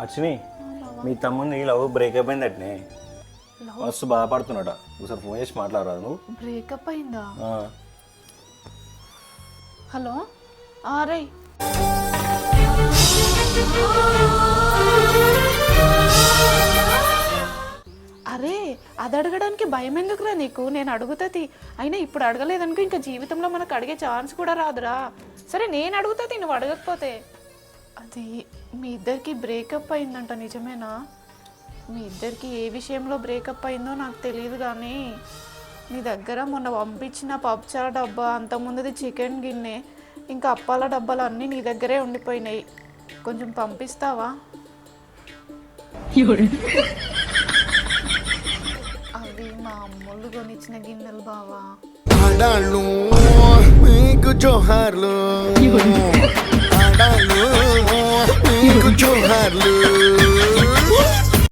అచ్చిని మీ తమ్ముని love break అయిపోయింది అట్నే మస్తు బాధపడుతున్నాడ ఒకసారి ఫోన్ చేసి మాట్లాడరా నువ్వు బ్రేకప్ అయిందా? హలో రే అరే అది అడగడానికి భయం ఎందుకురా నీకు? నేను అడుగుతుంది. అయినా ఇప్పుడు అడగలేదనుకో ఇంకా జీవితంలో మనకు అడిగే ఛాన్స్ కూడా రాదురా. సరే నేను అడుగుతుంది, నువ్వు అడగకపోతే. అది మీ ఇద్దరికి బ్రేకప్ అయిందంట, నిజమేనా? మీ ఇద్దరికి ఏ విషయంలో బ్రేకప్ అయిందో నాకు తెలియదు, కానీ నీ దగ్గర మొన్న పంపించిన పప్చాల డబ్బా, అంతకుముందుది చికెన్ గిన్నె, ఇంకా అప్పాల డబ్బాలు అన్నీ నీ దగ్గరే ఉండిపోయినాయి. కొంచెం పంపిస్తావా? అవి మా అమ్మోళ్ళు కొనిచ్చిన గిన్నెలు బావా. ఆడాళ్ళు మీకు జోహార్లు, ఆడాళ్ళు మీకు జోహార్లు.